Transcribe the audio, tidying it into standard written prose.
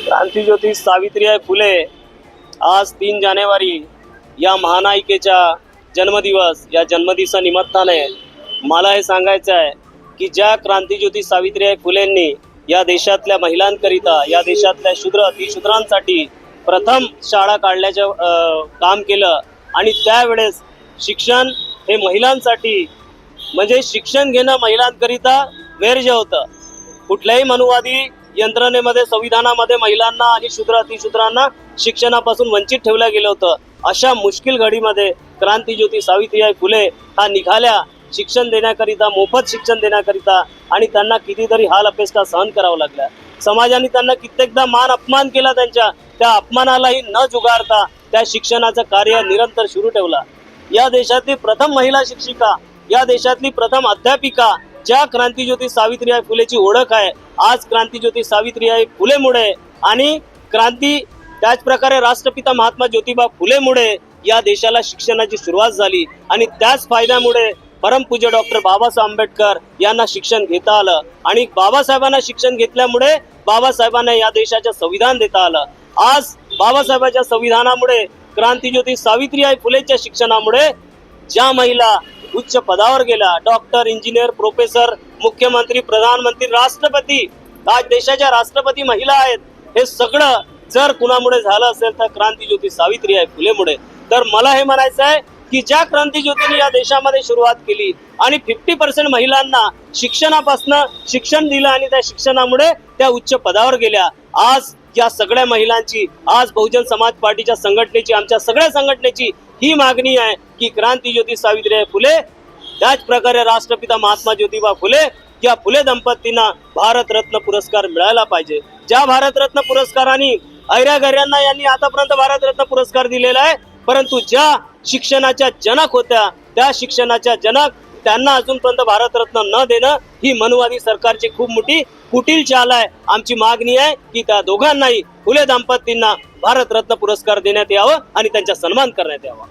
क्रांतिज्योती सावित्रीबाई फुले आज 3 जानेवारी या महानायिकेच्या जन्मदिवस या जन्मदिवसानिमित्ताने मला हे सांगायचं आहे की ज्या क्रांतिज्योती सावित्रीबाई फुलेंनी या देशातल्या महिलांकरिता या देशातल्या शूद्र अतिशूद्रांसाठी प्रथम शाळा काढल्याचं काम केलं आणि त्यावेळेस शिक्षण हे महिलांसाठी म्हणजे शिक्षण घेणं महिलांकरिता वर्ज्य होतं। कुठल्याही मनुवादी यंत्रणेमध्ये संविधानामध्ये महिलांना आणि शूद्र अतिशूद्रांना शिक्षणापासून वंचित ठेवलं गेलं होतं। अशा मुश्किल घडीमध्ये क्रांतिज्योती सावित्रीबाई फुले हा निघाल्या शिक्षण देण्याकरिता, मोफत शिक्षण देण्याकरिता, आणि त्यांना कितीतरी हाल अपेष्टा सहन करावं लागल्या। समाजाने त्यांना कित्येकदा मान अपमान केला, त्यांच्या त्या अपमानालाही न जुगारता त्या शिक्षणाचं कार्य निरंतर सुरू ठेवला। या देशातली प्रथम महिला शिक्षिका, या देशातली प्रथम अध्यापिका ज्या क्रांतिज्योती सावित्रीबाई फुलेची ओळख आहे, आज क्रांतिज्योती सावित्रीबाई फुलेमुळे आणि त्याच प्रकारे राष्ट्रपिता महात्मा ज्योतिबा फुलेमुळे या देशाला शिक्षणाची सुरुवात झाली आणि त्याच फायद्यामुळे परमपूज्य डॉक्टर बाबासाहेब आंबेडकर यांना शिक्षण घेता आलं आणि बाबासाहेबांना शिक्षण घेतल्यामुळे बाबासाहेबांना या देशाचं संविधान देता आलं। आज बाबासाहेबांच्या संविधानामुळे क्रांतिज्योती सावित्रीबाई फुलेच्या शिक्षणामुळे ज्या महिला उच्च पदावर गेल्या, डॉक्टर, इंजिनियर, प्रोफेसर, मुख्यमंत्री, प्रधानमंत्री, राष्ट्रपती, आज देशाच्या राष्ट्रपती महिला आहेत, हे सगळं जर कुणामुळे झालं असेल तर क्रांतिज्योती सावित्रीबाई फुलेमुळे। तर मला हे म्हणायचं आहे की ज्या क्रांतिज्योतीने या देशामध्ये सुरुवात केली आणि 50% महिलांना शिक्षणापासून शिक्षण दिलं आणि त्या शिक्षणामुळे त्या उच्च पदावर गेल्या, आज या सगळ्या महिलांची, आज बहुजन समाज पार्टीच्या संघटनेची, आमच्या सगळ्या संघटनेची ही मागणी आहे की क्रांतिज्योती सावित्रीबाई फुले, त्याच प्रकारे राष्ट्रपिता महात्मा ज्योतिबा फुले या फुले दंपतींना भारतरत्न पुरस्कार मिळाला पाहिजे। ज्या भारतरत्न पुरस्काराने ऐऱ्या-गैऱ्यांना यांनी आतापर्यंत भारतरत्न पुरस्कार दिलेला आहे, परंतु ज्या शिक्षणाच्या जनक होत्या त्या शिक्षणाच्या जनक त्यांना अजूनपर्यंत भारतरत्न न देणं ही मनुवादी सरकारची खूप मोठी कुटील चाल आहे। आमची मागणी आहे की त्या दोघांनाही, फुले दंपतींना भारतरत्न पुरस्कार देण्यात यावं आणि त्यांचा सन्मान करण्यात यावा।